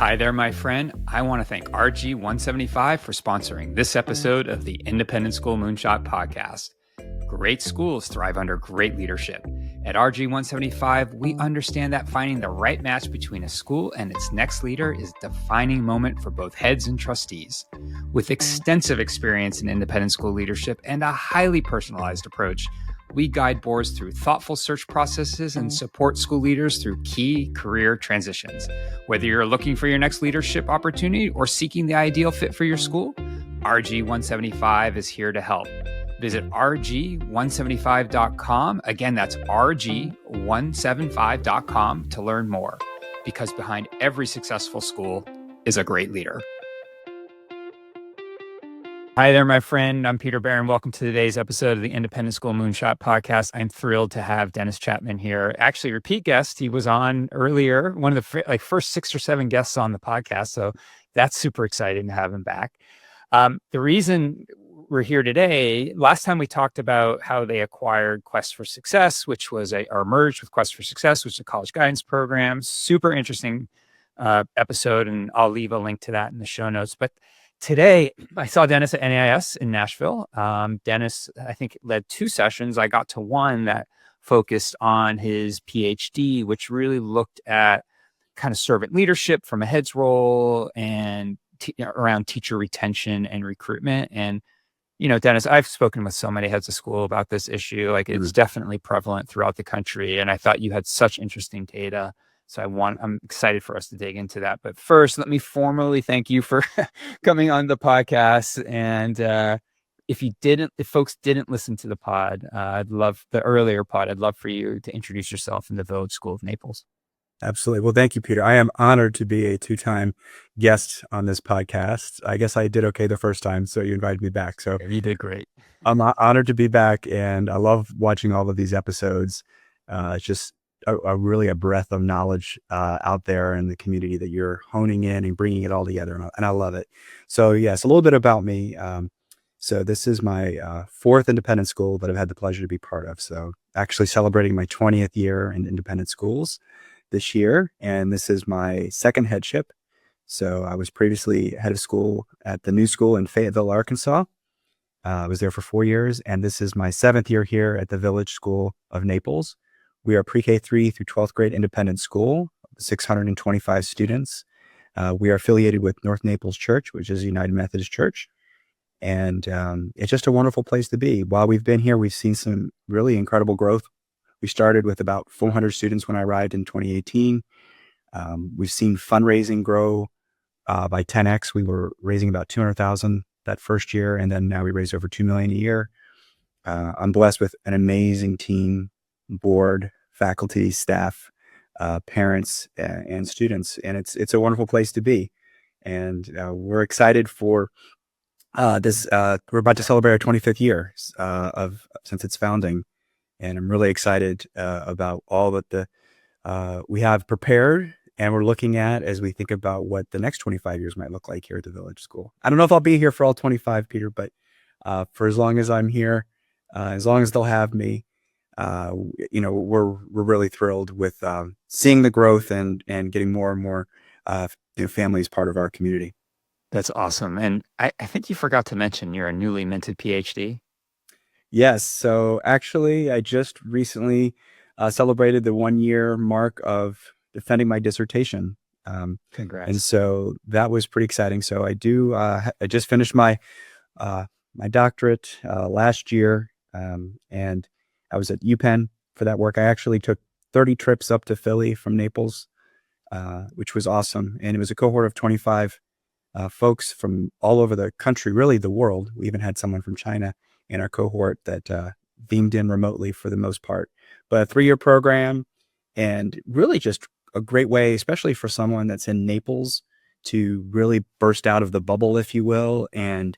Hi there, my friend. I want to thank RG175 for sponsoring this episode of the Independent School Moonshot podcast. Great schools thrive under great leadership. At RG175, we understand that finding the right match between a school and its next leader is a defining moment for both heads and trustees. With extensive experience in independent school leadership and a highly personalized approach, we guide boards through thoughtful search processes and support school leaders through key career transitions. Whether you're looking for your next leadership opportunity or seeking the ideal fit for your school, RG175 is here to help. Visit rg175.com. Again, that's rg175.com to learn more, because behind every successful school is a great leader. Hi there, my friend. I'm Peter Barron. Welcome to today's episode of the Independent School Moonshot podcast. I'm thrilled to have Dennis Chapman here. Actually, repeat guest. He was on earlier, one of the first 6 or 7 guests on the podcast. So that's super exciting to have him back. The reason we're here today, last time we talked about how they acquired Quest for Success, which was or merged with Quest for Success, which is a college guidance program. Super interesting episode, and I'll leave a link to that in the show notes. But today, I saw Dennis at NAIS in Nashville. Dennis, I think, led 2 sessions. I got to one that focused on his PhD, which really looked at kind of servant leadership from a head's role and around teacher retention and recruitment. And, you know, Dennis, I've spoken with so many heads of school about this issue. Like, it's definitely prevalent throughout the country. And I thought you had such interesting data. So I'm excited for us to dig into that. But first, let me formally thank you for coming on the podcast. And if folks didn't listen to the pod, I'd love for you to introduce yourself in the Village School of Naples. Absolutely. Well, thank you, Peter. I am honored to be a 2-time guest on this podcast. I guess I did okay the first time, so you invited me back. So you did great. I'm honored to be back, and I love watching all of these episodes. It's just really a breadth of knowledge out there in the community that you're honing in and bringing it all together, and I love it. So yes, a little bit about me. So this is my 4th independent school that I've had the pleasure to be part of. So actually celebrating my 20th year in independent schools this year, and this is my 2nd headship. So I was previously head of school at the new school in Fayetteville, Arkansas. I was there for 4 years, and this is my 7th year here at the Village School of Naples. We are pre-K 3 through 12th grade independent school, 625 students. We are affiliated with North Naples Church, which is a United Methodist Church. And it's just a wonderful place to be. While we've been here, we've seen some really incredible growth. We started with about 400 students when I arrived in 2018. We've seen fundraising grow by 10x. We were raising about $200,000 that first year, and then now we raise over $2 million a year. I'm blessed with an amazing team, board, faculty, staff, parents, and students, and it's a wonderful place to be. And we're excited for this. We're about to celebrate our 25th year since its founding. And I'm really excited about all that we have prepared and we're looking at as we think about what the next 25 years might look like here at the Village School. I don't know if I'll be here for all 25, Peter, but for as long as I'm here, as long as they'll have me, we're really thrilled with seeing the growth and getting more and more families part of our community. That's awesome. And I think you forgot to mention you're a newly minted PhD. Yes. So actually, I just recently celebrated the 1-year mark of defending my dissertation. Congrats. And so that was pretty exciting. So I just finished my doctorate last year, and I was at UPenn for that work. I actually took 30 trips up to Philly from Naples, which was awesome. And it was a cohort of 25 folks from all over the country, really the world. We even had someone from China in our cohort that beamed in remotely for the most part. But a 3-year program, and really just a great way, especially for someone that's in Naples, to really burst out of the bubble, if you will, and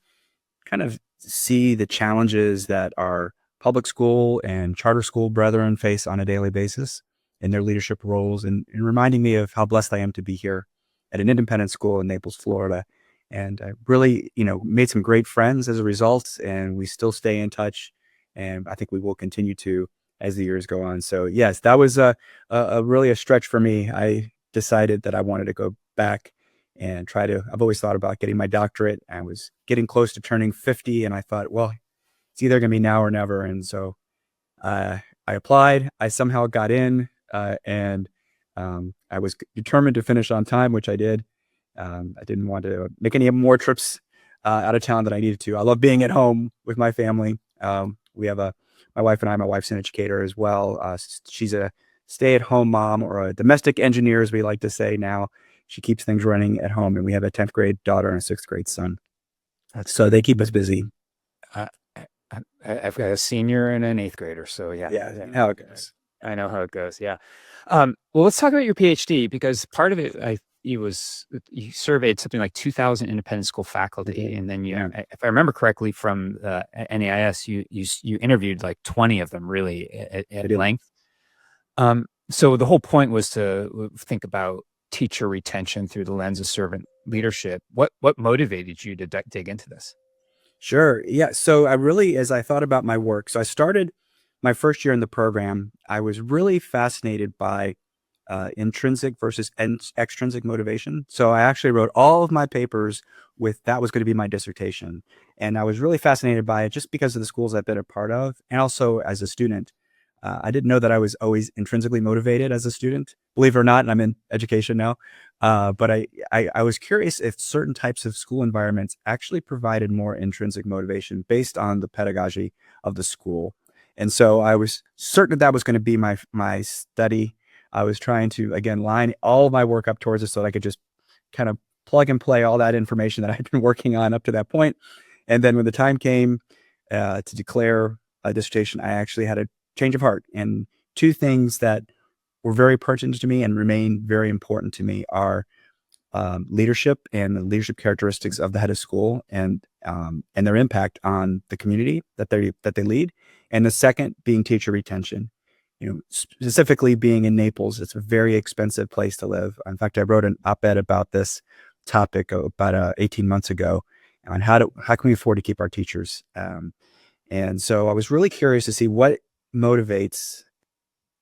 kind of see the challenges that our public school and charter school brethren face on a daily basis in their leadership roles, and reminding me of how blessed I am to be here at an independent school in Naples, Florida. And I really, made some great friends as a result, and we still stay in touch. And I think we will continue to as the years go on. So yes, that was a really a stretch for me. I decided that I wanted to go back I've always thought about getting my doctorate. I was getting close to turning 50, and I thought, well, it's either going to be now or never. And so uh, I applied. I somehow got in, and I was determined to finish on time, which I did. I didn't want to make any more trips out of town than I needed to. I love being at home with my family. We have my wife and I. My wife's an educator as well. She's a stay-at-home mom, or a domestic engineer, as we like to say now. She keeps things running at home, and we have a 10th grade daughter and a 6th grade son. So they keep us busy. Uh, I've got a senior and an eighth grader, so yeah, Yeah, how it goes. I know how it goes. Yeah. Well, let's talk about your PhD, because part of it, you surveyed something like 2,000 independent school faculty, and then Yeah, if I remember correctly from NAIS, you interviewed like 20 of them really I at did. length. So the whole point was to think about teacher retention through the lens of servant leadership. What motivated you to dig into this? Sure. Yeah. So as I thought about my work, so I started my first year in the program, I was really fascinated by intrinsic versus extrinsic motivation. So I actually wrote all of my papers with that was going to be my dissertation. And I was really fascinated by it just because of the schools I've been a part of, and also as a student. I didn't know that I was always intrinsically motivated as a student, believe it or not, and I'm in education now. But I was curious if certain types of school environments actually provided more intrinsic motivation based on the pedagogy of the school. And so I was certain that was going to be my study. I was trying to, again, line all of my work up towards it so that I could just kind of plug and play all that information that I had been working on up to that point. And then when the time came to declare a dissertation, I actually had a change of heart. And two things that were very pertinent to me and remain very important to me are leadership and the leadership characteristics of the head of school, and their impact on the community that they lead. And the second being teacher retention. Specifically being in Naples, it's a very expensive place to live. In fact, I wrote an op-ed about this topic about 18 months ago on how can we afford to keep our teachers. And so I was really curious to see what motivates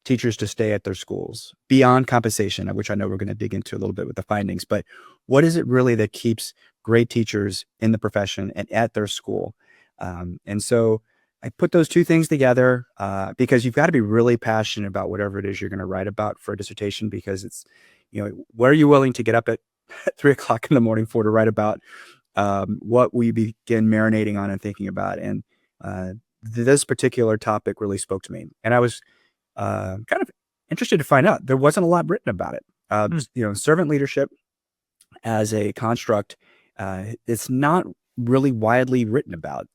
teachers to stay at their schools beyond compensation, which I know we're going to dig into a little bit with the findings. But what is it really that keeps great teachers in the profession and at their school? And so I put those two things together because you've got to be really passionate about whatever it is you're going to write about for a dissertation, because it's, what are you willing to get up at 3 o'clock in the morning for to write about what we begin marinating on and thinking about. And this particular topic really spoke to me. And I was kind of interested to find out there wasn't a lot written about it. Servant leadership as a construct, it's not really widely written about.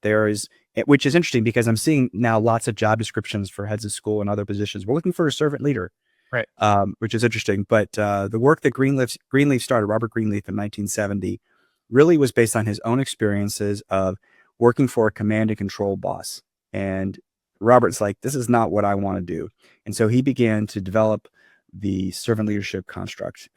Which is interesting because I'm seeing now lots of job descriptions for heads of school and other positions. We're looking for a servant leader, Right. which is interesting. But the work that Greenleaf started, Robert Greenleaf in 1970, really was based on his own experiences of working for a command and control boss. And Robert's like, this is not what I want to do. And so he began to develop the servant leadership construct.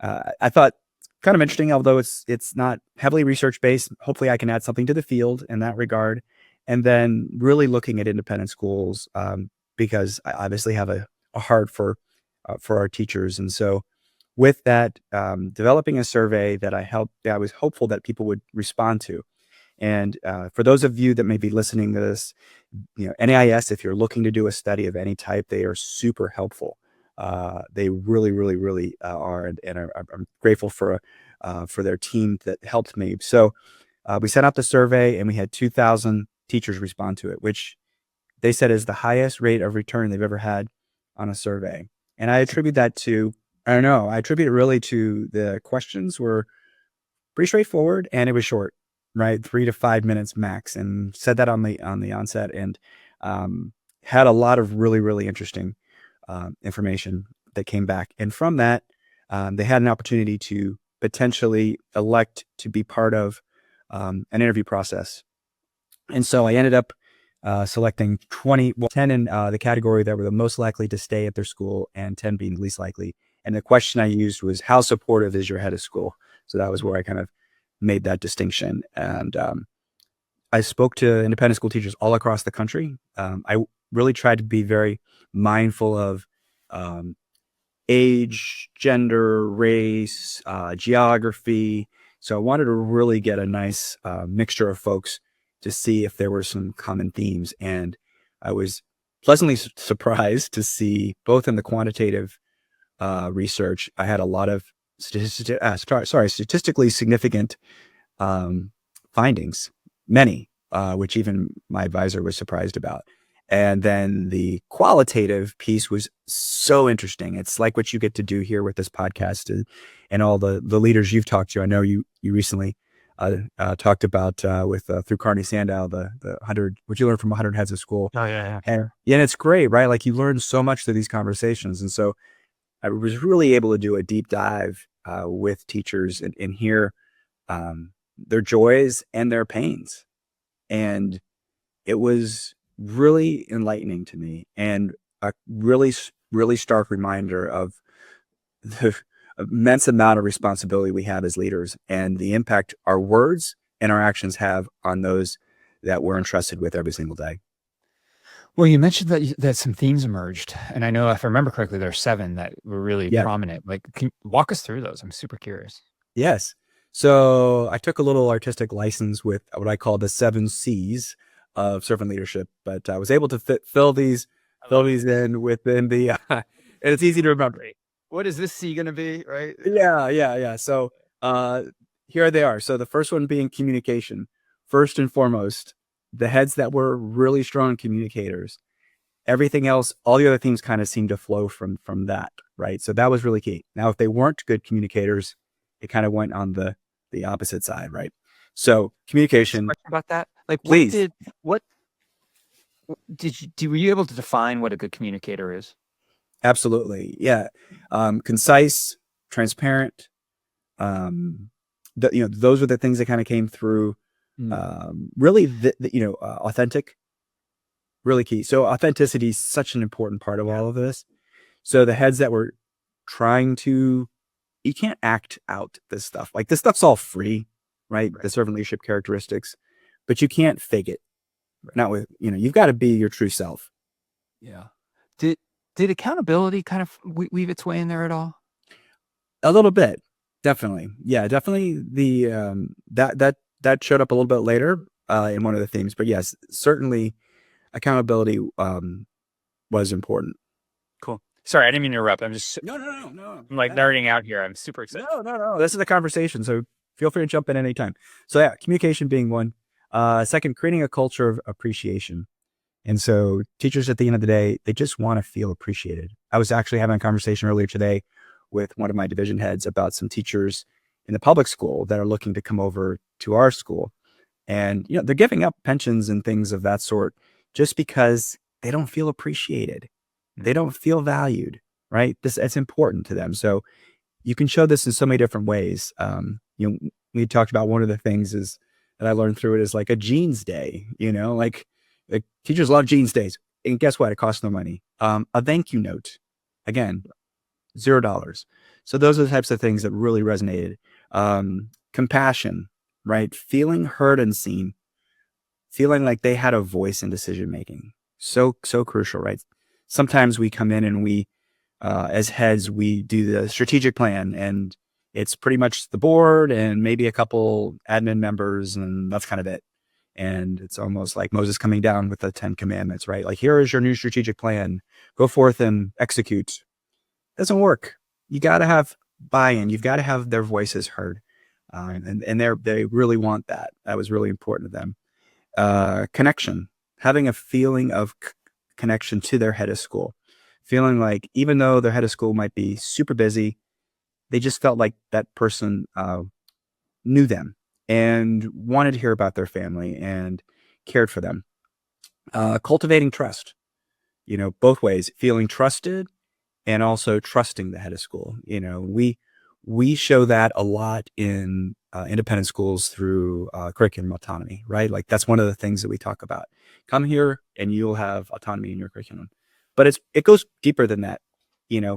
I thought kind of interesting, although it's not heavily research based. Hopefully I can add something to the field in that regard. And then really looking at independent schools, because I obviously have a heart for our teachers. And so with that, developing a survey that I was hopeful that people would respond to. And for those of you that may be listening to this, NAIS, if you're looking to do a study of any type, they are super helpful. They really, really, really are, and I'm grateful for their team that helped me. So we sent out the survey, and we had 2,000 teachers respond to it, which they said is the highest rate of return they've ever had on a survey. And I attribute that to, I don't know, I attribute it really to the questions were pretty straightforward, and it was short, right? 3 to 5 minutes max, and said that on the onset, and had a lot of really, really interesting information that came back. And from that, they had an opportunity to potentially elect to be part of an interview process. And so I ended up selecting 10 in the category that were the most likely to stay at their school, and 10 being the least likely. And the question I used was, how supportive is your head of school? So that was where I kind of made that distinction. And I spoke to independent school teachers all across the country. I really tried to be very mindful of age, gender, race, geography. So I wanted to really get a nice mixture of folks to see if there were some common themes. And I was pleasantly surprised to see both in the quantitative research, I had a lot of statistically significant um, findings, many, which even my advisor was surprised about. And then the qualitative piece was so interesting. It's like what you get to do here with this podcast and all the leaders you've talked to. I know you recently talked about with through Carney Sandow, the 100, what you learned from 100 heads of school. Oh yeah, And yeah, and it's great, right? Like you learn so much through these conversations. And so I was really able to do a deep dive with teachers and hear their joys and their pains. And it was really enlightening to me and a really, really stark reminder of the immense amount of responsibility we have as leaders and the impact our words and our actions have on those that we're entrusted with every single day. Well, you mentioned that some themes emerged, and I know if I remember correctly, there are 7 that were really Yeah. prominent. Like, can you walk us through those? I'm super curious. Yes. So I took a little artistic license with what I call the 7 C's of servant leadership, but I was able to fill these in within the and it's easy to remember. What is this C going to be? Right? Yeah. So here they are. So the first one being communication. First and foremost, the heads that were really strong communicators. Everything else, all the other themes kind of seemed to flow from that, right? So that was really key. Now, if they weren't good communicators, it kind of went on the opposite side, right? So communication. Question about that? Like, Please. what were you able to define what a good communicator is? Absolutely, yeah. Concise, transparent. Those were the things that kind of came through. Really, authentic. Really key. So authenticity is such an important part of all of this. So the heads that were trying to, you can't act out this stuff. Like this stuff's all free, right? The servant leadership characteristics, but you can't fake it. Not with, you've got to be your true self. Yeah. Did accountability kind of weave its way in there at all? A little bit, definitely. Yeah, definitely. The that showed up a little bit later in one of the themes, but yes, certainly accountability was important. Cool. Sorry, I didn't mean to interrupt. I'm just No. I'm like nerding out here. I'm super excited. No. This is a conversation, so feel free to jump in anytime. So yeah, communication being one. Second, creating a culture of appreciation. And so teachers at the end of the day, they just want to feel appreciated. I was actually having a conversation earlier today with one of my division heads about some teachers in the public school that are looking to come over to our school. And, they're giving up pensions and things of that sort just because they don't feel appreciated. They don't feel valued, right? It's important to them. So you can show this in so many different ways. We talked about one of the things is that I learned through it is like a jeans day, like teachers love jeans days. And guess what? It costs no money. A thank you note, again, $0. So those are the types of things that really resonated. Compassion, right? Feeling heard and seen, feeling like they had a voice in decision making. So crucial, right? Sometimes we come in and we, as heads, we do the strategic plan and it's pretty much the board and maybe a couple admin members and that's kind of it. And it's almost like Moses coming down with the 10 commandments, right? Like, here is your new strategic plan. Go forth and execute. It doesn't work. You got to have buy-in. You've got to have their voices heard. And they really want that. That was really important to them. Connection, having a feeling of connection to their head of school, feeling like even though their head of school might be super busy, they just felt like that person knew them and wanted to hear about their family and cared for them. Cultivating trust, both ways, feeling trusted and also trusting the head of school. We show that a lot in independent schools through curriculum autonomy, right? Like that's one of the things that we talk about. Come here and you'll have autonomy in your curriculum. But it goes deeper than that,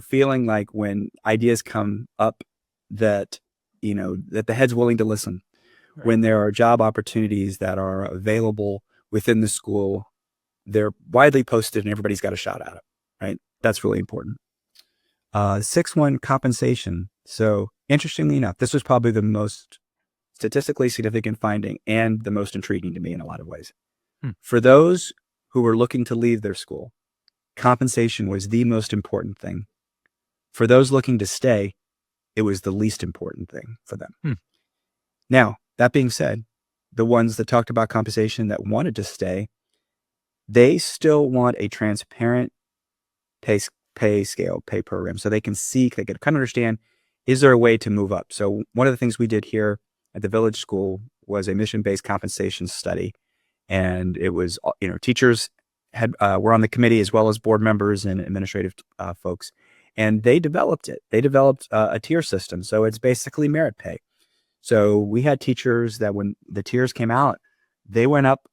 feeling like when ideas come up that, that the head's willing to listen, right. When there are job opportunities that are available within the school, they're widely posted and everybody's got a shot at it, right? That's really important. Sixth one, compensation. So interestingly enough, this was probably the most statistically significant finding and the most intriguing to me in a lot of ways. Hmm. For those who were looking to leave their school, compensation was the most important thing. For those looking to stay, it was the least important thing for them. Hmm. Now, that being said, the ones that talked about compensation that wanted to stay, they still want a transparent pay scale, pay program, so they can seek, they can kind of understand, is there a way to move up? So one of the things we did here at the Village School was a mission-based compensation study, and it was, teachers were on the committee as well as board members and administrative folks, and they developed it. They developed a tier system, so it's basically merit pay. So we had teachers that when the tiers came out, they went up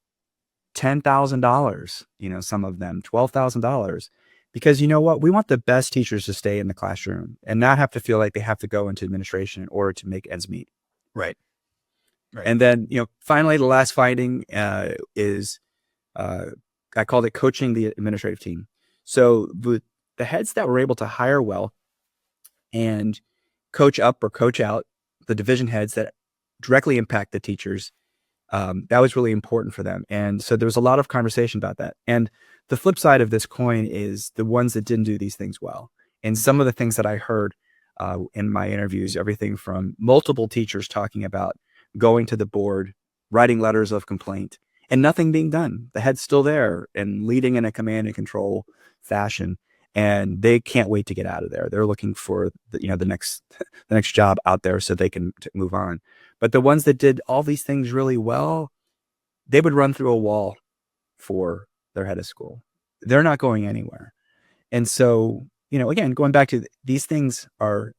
$10,000, some of them $12,000, because you know what? We want the best teachers to stay in the classroom and not have to feel like they have to go into administration in order to make ends meet. Right. Right. And then, finally, the last finding is I called it coaching the administrative team. So the heads that were able to hire well and coach up or coach out the division heads that directly impact the teachers, that was really important for them. And so there was a lot of conversation about that. And the flip side of this coin is the ones that didn't do these things well. And some of the things that I heard in my interviews, everything from multiple teachers talking about going to the board, writing letters of complaint, and nothing being done. The head's still there and leading in a command and control fashion. And they can't wait to get out of there. They're looking for the next job out there so they can move on. But the ones that did all these things really well, they would run through a wall for their head of school. They're not going anywhere. And so, again, going back to these things are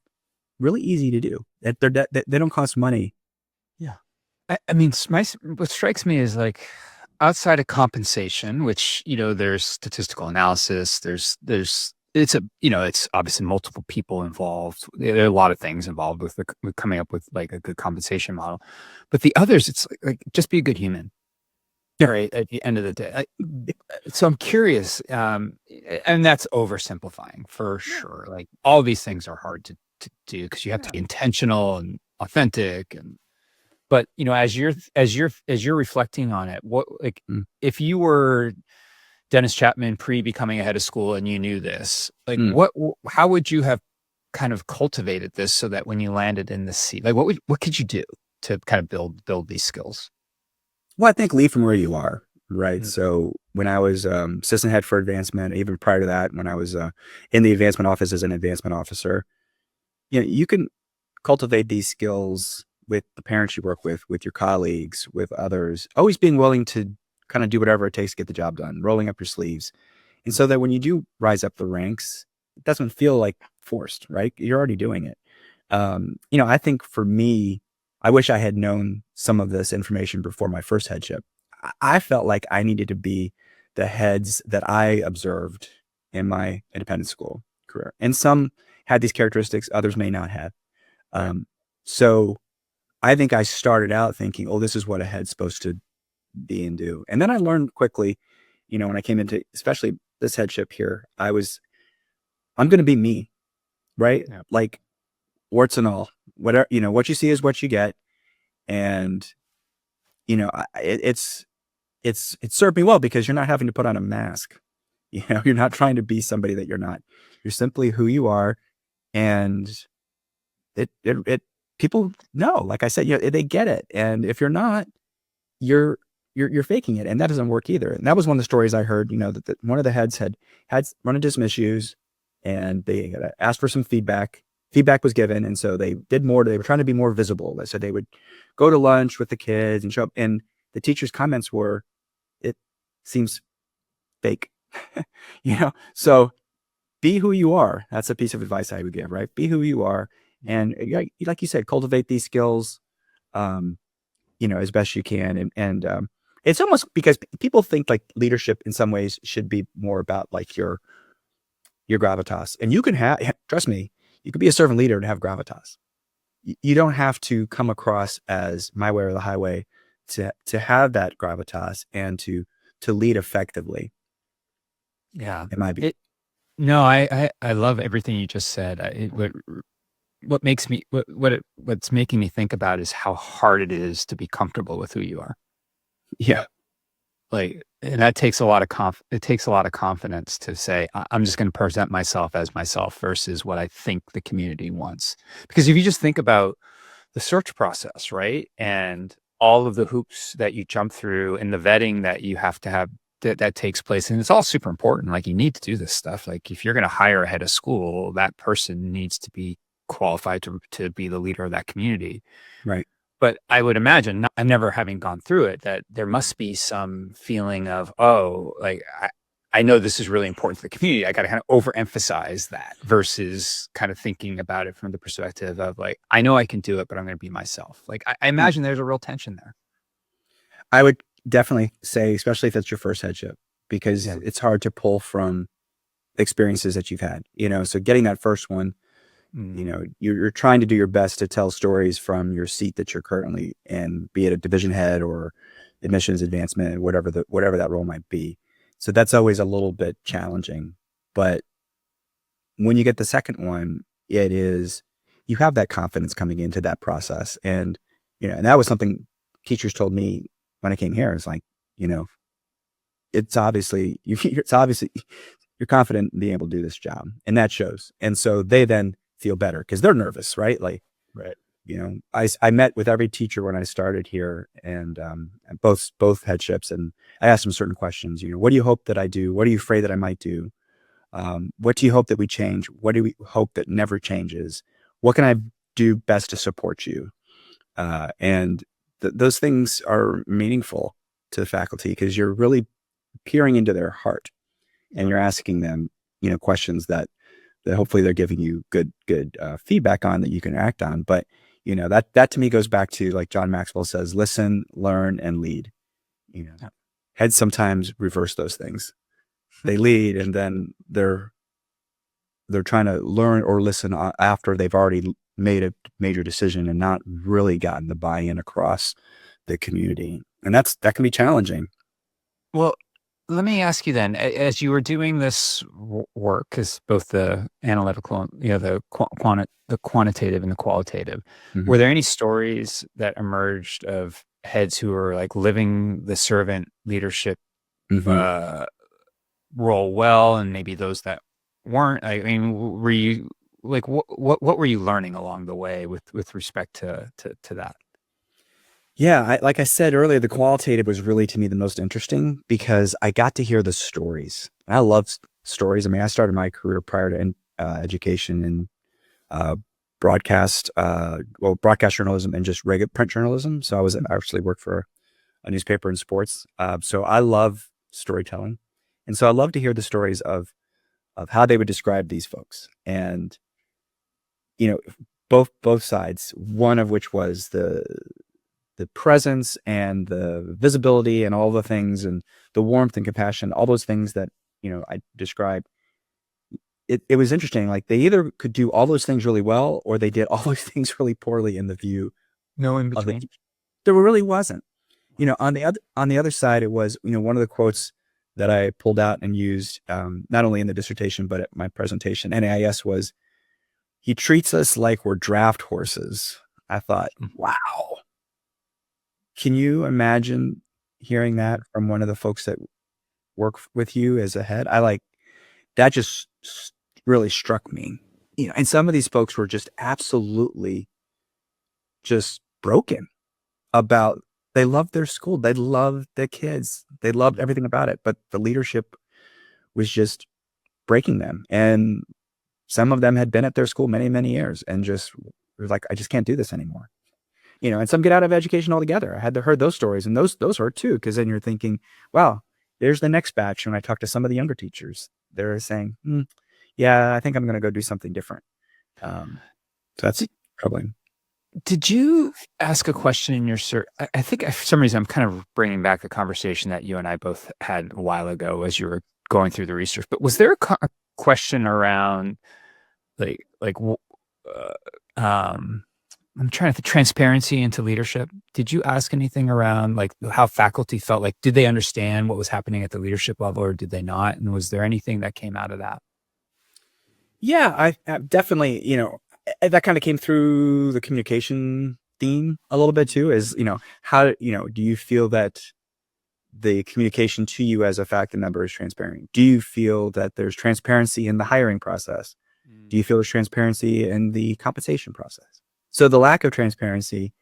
really easy to do. They don't cost money. Yeah. I mean, what strikes me is like outside of compensation, which, there's statistical analysis, it's obviously multiple people involved. There are a lot of things involved with coming up with like a good compensation model, but the others, it's like just be a good human. Right. At the end of the day. So I'm curious, and that's oversimplifying for sure. Like all these things are hard to do because you have to be intentional and authentic but as you're reflecting on it, what if you were Dennis Chapman pre becoming a head of school and you knew this, like how would you have kind of cultivated this so that when you landed in the seat, like what could you do to kind of build these skills? Well, I think lead from where you are, right? So when I was assistant head for advancement, even prior to that, when I was in the advancement office as an advancement officer, you can cultivate these skills with the parents you work with your colleagues, with others, always being willing to kind of do whatever it takes to get the job done, rolling up your sleeves. And so that when you do rise up the ranks, it doesn't feel like forced, right? You're already doing it. I think for me, I wish I had known some of this information before my first headship. I felt like I needed to be the heads that I observed in my independent school career. And some had these characteristics, others may not have. So I think I started out thinking, oh, this is what a head's supposed to be and do. And then I learned quickly, when I came into, especially this headship here, I'm going to be me, right? Yeah. Like warts and all, whatever, what you see is what you get. And, it's served me well because you're not having to put on a mask. You're not trying to be somebody that you're not. You're simply who you are. And it people know, like I said, they get it. And if you're not, you're faking it. And that doesn't work either. And that was one of the stories I heard, that one of the heads had run into some issues and they asked for some feedback. Feedback was given. And so they did more. They were trying to be more visible. So they would go to lunch with the kids and show up. And the teacher's comments were, it seems fake, so be who you are. That's a piece of advice I would give, right? Be who you are. And like you said, cultivate these skills, as best you can. And it's almost because people think like leadership in some ways should be more about like your gravitas. And you can trust me, you could be a servant leader and have gravitas. You don't have to come across as my way or the highway to have that gravitas and to lead effectively. Yeah. It might be. No, I love everything you just said. What makes me what's making me think about is how hard it is to be comfortable with who you are. Yeah. Like, and that takes a lot of it takes a lot of confidence to say, I'm just going to present myself as myself versus what I think the community wants. Because if you just think about the search process, right? And all of the hoops that you jump through and the vetting that you have to have that takes place. And it's all super important. Like, you need to do this stuff. Like, if you're going to hire a head of school, that person needs to be qualified to be the leader of that community. Right. But I would imagine, I'm never having gone through it, that there must be some feeling of, oh, like I know this is really important to the community. I got to kind of overemphasize that versus kind of thinking about it from the perspective of like, I know I can do it, but I'm going to be myself. Like, I Yeah. imagine there's a real tension there. I would definitely say, especially if that's your first headship, because Yeah. it's hard to pull from experiences that you've had, so getting that first one, Mm. you're trying to do your best to tell stories from your seat that you're currently in, be it a division head or admissions advancement, whatever that role might be. So that's always a little bit challenging. But when you get the second one, you have that confidence coming into that process. And that was something teachers told me when I came here. It's like, you know, it's obviously you're confident in being able to do this job, and that shows. And so they then feel better because they're nervous, right? Like, Right. I met with every teacher when I started here, and both headships, and I asked them certain questions. What do you hope that I do? What are you afraid that I might do? What do you hope that we change? What do we hope that never changes? What can I do best to support you? And those things are meaningful to the faculty because you're really peering into their heart, and you're asking them, questions that hopefully they're giving you good feedback on that you can act on. But that to me goes back to, like John Maxwell says, listen, learn, and lead. You know, Yeah. Heads sometimes reverse those things. They lead, and then they're trying to learn or listen after they've already made a major decision and not really gotten the buy-in across the community, and that can be challenging. Well, let me ask you then, as you were doing this work, because both the analytical, the quantitative and the qualitative, Mhm. were there any stories that emerged of heads who were like living the servant leadership Mhm. uh, role well, and maybe those that weren't? I mean, were you like what were you learning along the way with respect to that? Yeah, like I said earlier, the qualitative was really, to me, the most interesting because I got to hear the stories. I love stories. I mean, I started my career prior to education in uh, broadcast journalism and just regular print journalism. So I actually worked for a newspaper in sports. So I love storytelling, and so I love to hear the stories of how they would describe these folks, and you know, both sides. One of which was the presence and the visibility and all the things and the warmth and compassion, all those things that, I described. It was interesting. Like, they either could do all those things really well, or they did all those things really poorly in the view No in of the between. teacher. There really wasn't. On the other side, it was, one of the quotes that I pulled out and used, not only in the dissertation, but at my presentation, NAIS, was, he treats us like we're draft horses. I thought, wow. Can you imagine hearing that from one of the folks that work with you as a head? That just really struck me. And some of these folks were just absolutely just broken about, they loved their school. They loved the kids. They loved everything about it, but the leadership was just breaking them. And some of them had been at their school many, many years and just was like, I just can't do this anymore. And some get out of education altogether. I had to heard those stories, and those hurt too, because then you're thinking, wow, there's the next batch. When I talk to some of the younger teachers, they're saying, yeah, I think I'm going to go do something different. So that's troubling. Did you ask a question in your search? I think for some reason I'm kind of bringing back the conversation that you and I both had a while ago as you were going through the research. But was there a question around like um I'm trying to think, transparency into leadership? Did you ask anything around like how faculty felt? Like, did they understand what was happening at the leadership level, or did they not? And was there anything that came out of that? Yeah, I definitely, that kind of came through the communication theme a little bit too, is, how, do you feel that the communication to you as a faculty member is transparent? Do you feel that there's transparency in the hiring process? Do Mm. you feel there's transparency in the compensation process? So the lack of transparency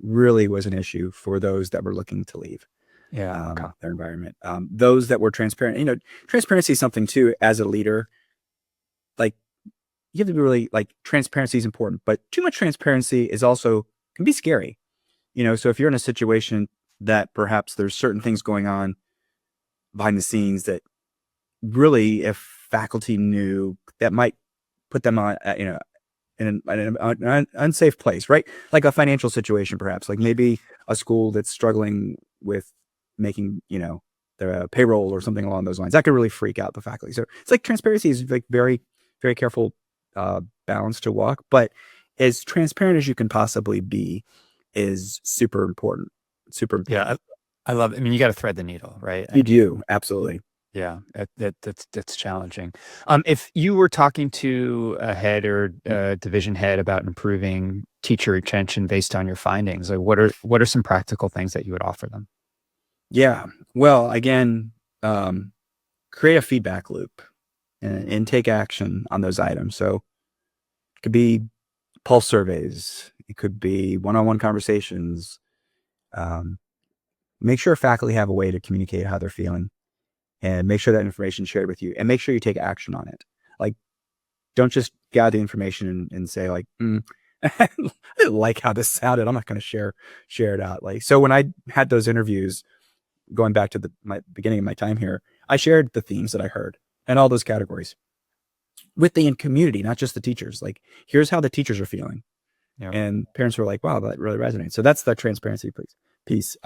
really was an issue for those that were looking to leave Yeah. Okay. their environment. Those that were transparent, transparency is something too, as a leader, like you have to be really like transparency is important, but too much transparency is also can be scary. So if you're in a situation that perhaps there's certain things going on behind the scenes that really, if faculty knew, that might put them on, in an unsafe place, right? Like a financial situation, perhaps, like maybe a school that's struggling with making, their payroll or something along those lines. That could really freak out the faculty. So it's like transparency is like very, very careful balance to walk, but as transparent as you can possibly be is super important. Super Yeah. important. I love it. I mean, you got to thread the needle, right? I You mean, do. Absolutely. yeah, that's challenging. If you were talking to a head or a division head about improving teacher retention based on your findings, like what are some practical things that you would offer them? Yeah. Well, again, um, create a feedback loop and take action on those items. So it could be pulse surveys. It could be one-on-one conversations. Um, make sure faculty have a way to communicate how they're feeling and make sure that information is shared with you and make sure you take action on it. Like, don't just gather the information and say like, I didn't like how this sounded. I'm not going to share it out. Like, so when I had those interviews, going back to my beginning of my time here, I shared the themes that I heard and all those categories with the community, not just the teachers. Like, here's how the teachers are feeling. Yeah. And parents were like, wow, that really resonates. So that's the transparency piece.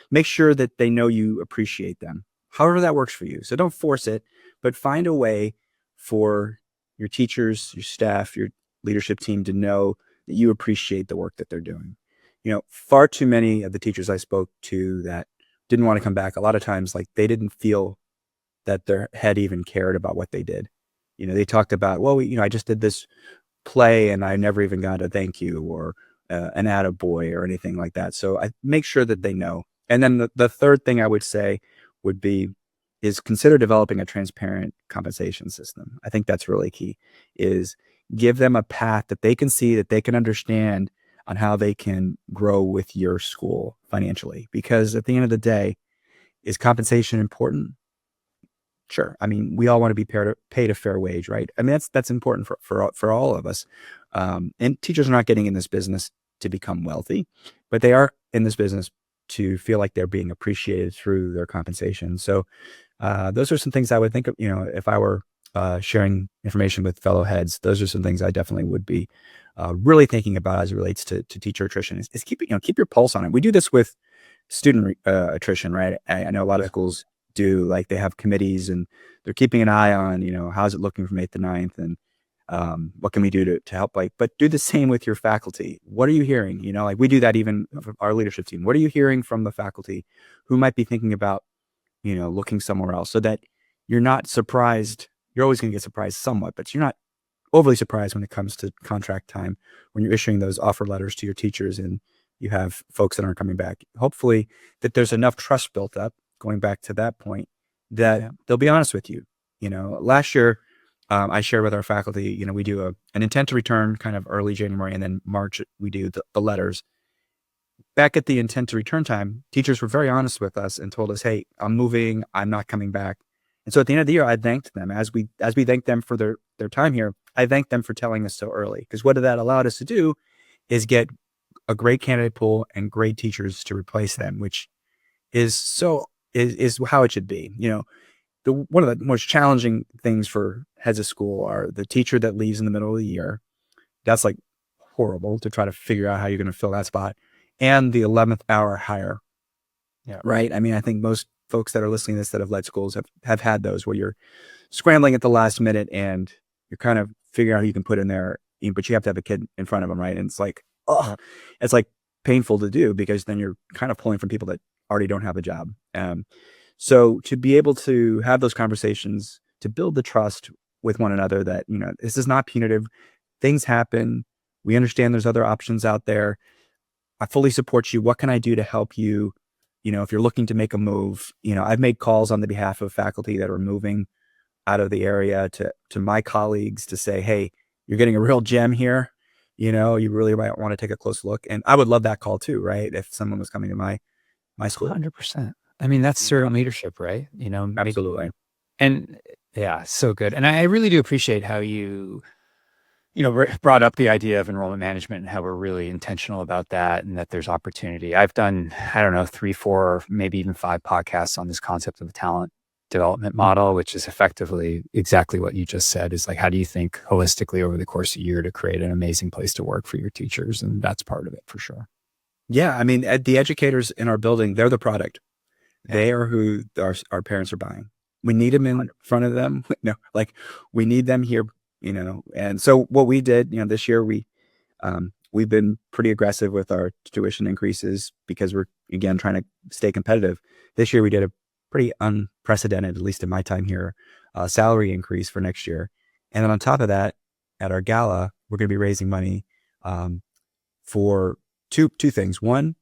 Make sure that they know you appreciate them, however that works for you. So don't force it, but find a way for your teachers, your staff, your leadership team to know that you appreciate the work that they're doing. Far too many of the teachers I spoke to that didn't want to come back, a lot of times, like they didn't feel that their head even cared about what they did. They talked about, well, I just did this play and I never even got a thank you or an attaboy or anything like that. So I make sure that they know. And then the third thing I would say would be is consider developing a transparent compensation system. I think that's really key, is give them a path that they can see, that they can understand on how they can grow with your school financially. Because at the end of the day, is compensation important? Sure. I mean, we all want to be paid a fair wage, right? I mean, that's important for all of us. And teachers are not getting in this business to become wealthy, but they are in this business to feel like they're being appreciated through their compensation. So those are some things I would think of. If I were sharing information with fellow heads, those are some things I definitely would be really thinking about as it relates to teacher attrition. Is keep your pulse on it. We do this with student attrition, right? I know a lot of schools do, like they have committees and they're keeping an eye on, how's it looking from 8th to ninth, and what can we do to help, like, but do the same with your faculty. What are you hearing? Like we do that even for our leadership team. What are you hearing from the faculty who might be thinking about, looking somewhere else, so that you're not surprised. You're always going to get surprised somewhat, but you're not overly surprised when it comes to contract time, when you're issuing those offer letters to your teachers and you have folks that aren't coming back. Hopefully that there's enough trust built up, going back to that point, that Yeah. they'll be honest with you. Last year, I shared with our faculty, we do an intent to return kind of early January, and then March we do the letters. Back at the intent to return time, teachers were very honest with us and told us, hey, I'm moving, I'm not coming back. And so at the end of the year, I thanked them as we thanked them for their time here. I thanked them for telling us so early, because what that allowed us to do is get a great candidate pool and great teachers to replace them, which is how it should be. One of the most challenging things for heads of school are the teacher that leaves in the middle of the year. That's like horrible to try to figure out how you're going to fill that spot, and the 11th hour hire, Yeah. right? I mean, I think most folks that are listening to this that have led schools have had those where you're scrambling at the last minute and you're kind of figuring out who you can put in there, but you have to have a kid in front of them, right? And it's like, oh, Yeah. it's like painful to do, because then you're kind of pulling from people that already don't have a job. So to be able to have those conversations, to build the trust with one another that, this is not punitive. Things happen. We understand there's other options out there. I fully support you. What can I do to help you? If you're looking to make a move, I've made calls on the behalf of faculty that are moving out of the area to my colleagues to say, hey, you're getting a real gem here. You really might want to take a close look. And I would love that call too, right? If someone was coming to my school. 100%. I mean, that's You know? servant leadership, right? Maybe, Absolutely. and yeah, so good. And I really do appreciate how brought up the idea of enrollment management and how we're really intentional about that and that there's opportunity. I've done, I don't know, 3, 4, maybe even 5 podcasts on this concept of a talent development model, which is effectively exactly what you just said, is like, how do you think holistically over the course of a year to create an amazing place to work for your teachers? And that's part of it for sure. Yeah. I mean, the educators in our building, they're the product. Yeah. They are who our parents are buying. We need them in front of them. No, like we need them here, And so what we did, this year we've been pretty aggressive with our tuition increases because we're again trying to stay competitive. This year we did a pretty unprecedented, at least in my time here, salary increase for next year. And then on top of that, at our gala, we're going to be raising money for two things. One,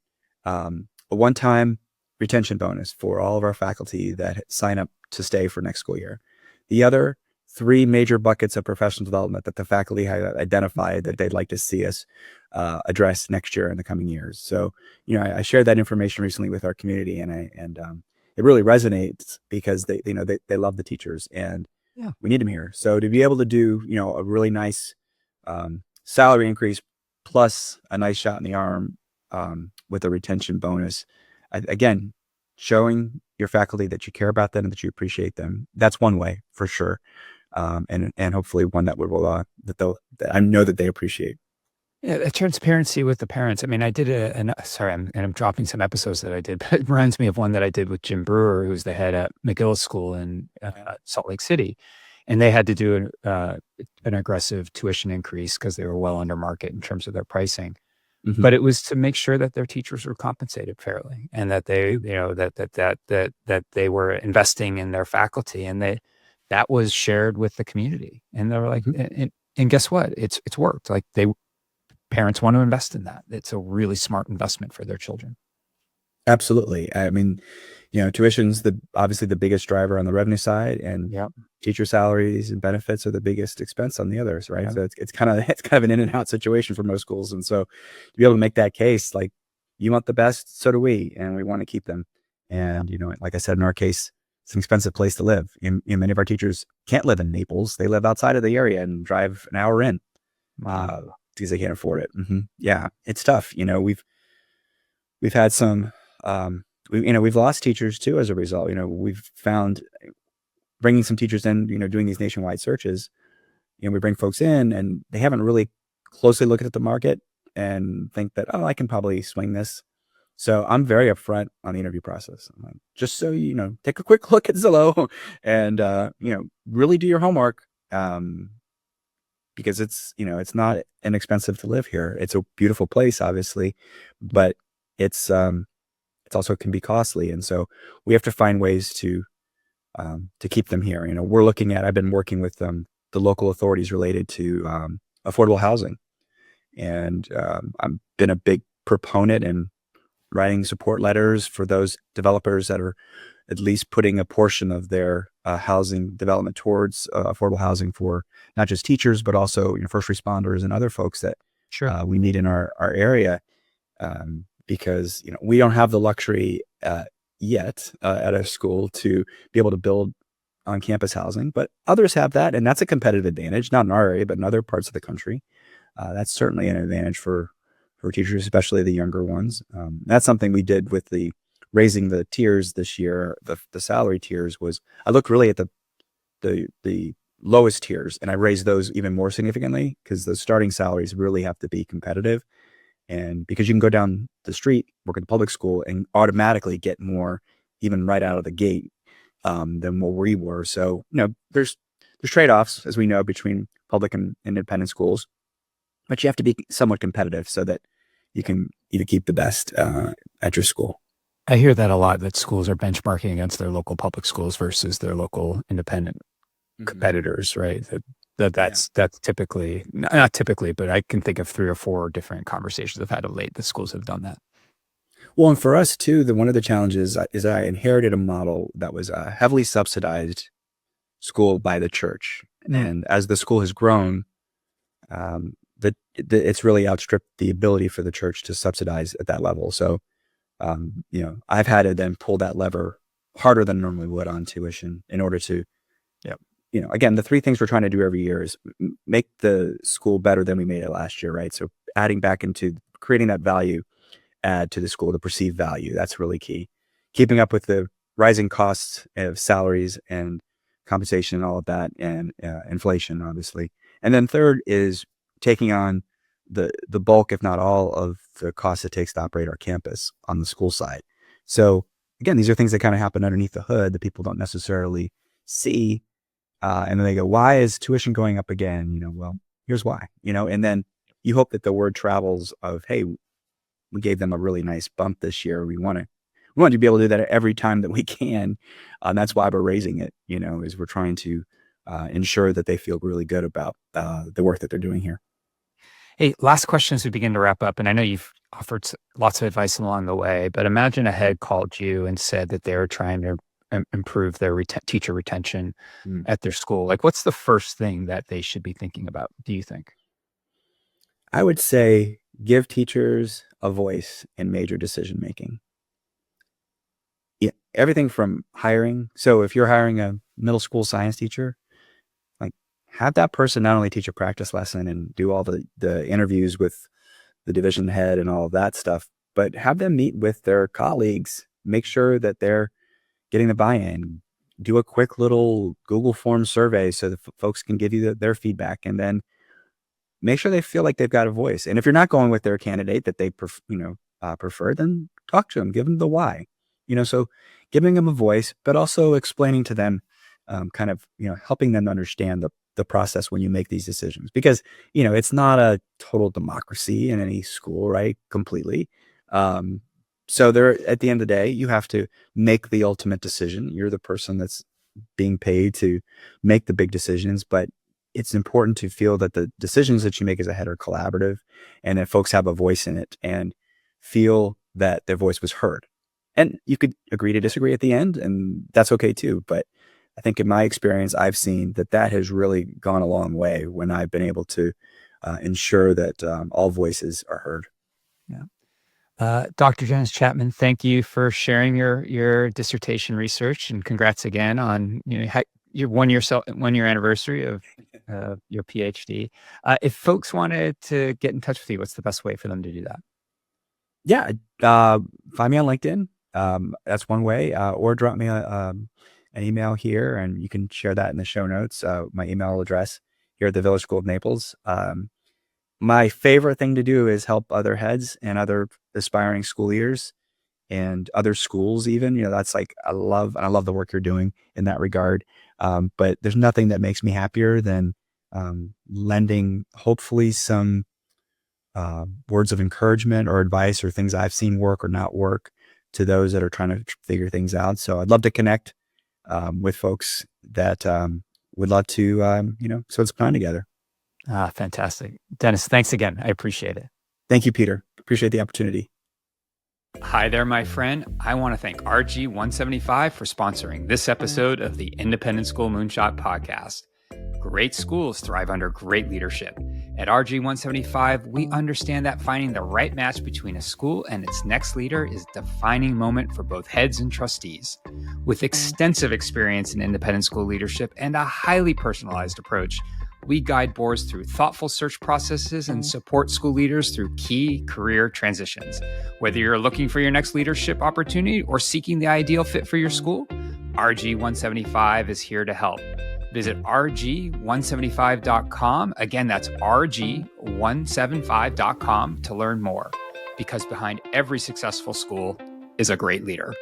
a one-time retention bonus for all of our faculty that sign up to stay for next school year. The other, 3 major buckets of professional development that the faculty have identified that they'd like to see us address next year in the coming years. So, I shared that information recently with our community, and it really resonates because they love the teachers and Yeah. we need them here. So to be able to do, a really nice salary increase plus a nice shot in the arm with a retention bonus, again, showing your faculty that you care about them and that you appreciate them. That's one way for sure. And hopefully one that that I know that they appreciate. Yeah, the transparency with the parents. I mean, I did sorry, I'm dropping some episodes that I did, but it reminds me of one that I did with Jim Brewer, who's the head at McGill School in Salt Lake City. And they had to do an aggressive tuition increase because they were well under market in terms of their pricing. Mm-hmm. But it was to make sure that their teachers were compensated fairly and that they, that they were investing in their faculty, and that was shared with the community. And they were like, and guess what? It's worked. Like parents want to invest in that. It's a really smart investment for their children. Absolutely. I mean, tuition's obviously the biggest driver on the revenue side, and teacher salaries and benefits are the biggest expense on the others, right? So it's kind of an in and out situation for most schools. And so to be able to make that case, like, you want the best, so do we, and we want to keep them. And, like I said, in our case, it's an expensive place to live. Many of our teachers can't live in Naples. They live outside of the area and drive an hour in because they can't afford it. Yeah, it's tough. We've had some, we've lost teachers too as a result. We've found bringing some teachers in, doing these nationwide searches, we bring folks in and they haven't really closely looked at the market and think that, oh, I can probably swing this. So I'm very upfront on the interview process. I'm like, just so take a quick look at Zillow and, really do your homework. Because it's not inexpensive to live here. It's a beautiful place, obviously, but it's also can be costly. And so we have to find ways to keep them here. I've been working with the local authorities related to affordable housing. And I've been a big proponent in writing support letters for those developers that are at least putting a portion of their housing development towards affordable housing for not just teachers, but also first responders and other folks that we need in our area. Because we don't have the luxury yet at our school to be able to build on campus housing, but others have that, and that's a competitive advantage, not in our area, but in other parts of the country. That's certainly an advantage for teachers, especially the younger ones. That's something we did with the raising the tiers this year. The salary tiers was, I looked really at the lowest tiers, and I raised those even more significantly because the starting salaries really have to be competitive. And because you can go down the street, work at the public school, and automatically get more, even right out of the gate, than what we were. So, there's trade-offs, as we know, between public and independent schools, but you have to be somewhat competitive so that you can either keep the best at your school. I hear that a lot, that schools are benchmarking against their local public schools versus their local independent. Mhm. competitors, right? Yeah. That's typically not typically, but I can think of 3 or 4 different conversations I've had of late. The schools have done that. Well, and for us too, one of the challenges is I inherited a model that was a heavily subsidized school by the church, Mm. and as the school has grown, it's really outstripped the ability for the church to subsidize at that level. So, I've had to then pull that lever harder than normally would on tuition in order to, Yep. again, the three things we're trying to do every year is make the school better than we made it last year, right? So adding back into creating that value add to the school, the perceived value. That's really key. Keeping up with the rising costs of salaries and compensation and all of that, and inflation, obviously. And then third is taking on the bulk, if not all, of the costs it takes to operate our campus on the school side. So again, these are things that kind of happen underneath the hood that people don't necessarily see. And then they go, "Why is tuition going up again?" Well, here's why. And then you hope that the word travels of, "Hey, we gave them a really nice bump this year. We want to be able to do that every time that we can. That's why we're raising it, is we're trying to ensure that they feel really good about the work that they're doing here. Hey, last question as we begin to wrap up. And I know you've offered lots of advice along the way, but imagine a head called you and said that they're trying to improve their teacher retention Mm. at their school. Like, what's the first thing that they should be thinking about, do you think? I would say give teachers a voice in major decision making. Yeah, everything from hiring. So if you're hiring a middle school science teacher, like have that person not only teach a practice lesson and do all the interviews with the division head and all of that stuff, but have them meet with their colleagues, make sure that they're getting the buy-in, do a quick little Google form survey so that folks can give you their feedback, and then make sure they feel like they've got a voice. And if you're not going with their candidate that they prefer, then talk to them, give them the why. So giving them a voice, but also explaining to them, kind of helping them understand the process when you make these decisions, because it's not a total democracy in any school, right? Completely. Um, so there, at the end of the day, you have to make the ultimate decision. You're the person that's being paid to make the big decisions, but it's important to feel that the decisions that you make as a head are collaborative and that folks have a voice in it and feel that their voice was heard. And you could agree to disagree at the end, and that's okay too. But I think in my experience, I've seen that has really gone a long way when I've been able to ensure that all voices are heard. Yeah. Dr. Dennis Chapman, thank you for sharing your dissertation research, and congrats again on your 1 year anniversary of your PhD. If folks wanted to get in touch with you, what's the best way for them to do that? Yeah, find me on LinkedIn. That's one way, or drop me an email here, and you can share that in the show notes. My email address here at the Village School of Naples. My favorite thing to do is help other heads and other aspiring school leaders and other schools even. That's like I love the work you're doing in that regard. But there's nothing that makes me happier than lending hopefully some words of encouragement or advice or things I've seen work or not work to those that are trying to figure things out. So I'd love to connect with folks that would love to, so it's plan together. Fantastic. Dennis, thanks again. I appreciate it. Thank you, Peter. Appreciate the opportunity. Hi there, my friend. I want to thank RG175 for sponsoring this episode of the Independent School Moonshot podcast. Great schools thrive under great leadership. At RG175, we understand that finding the right match between a school and its next leader is a defining moment for both heads and trustees. With extensive experience in independent school leadership and a highly personalized approach, we guide boards through thoughtful search processes and support school leaders through key career transitions. Whether you're looking for your next leadership opportunity or seeking the ideal fit for your school, RG175 is here to help. Visit rg175.com. Again, that's rg175.com to learn more, because behind every successful school is a great leader.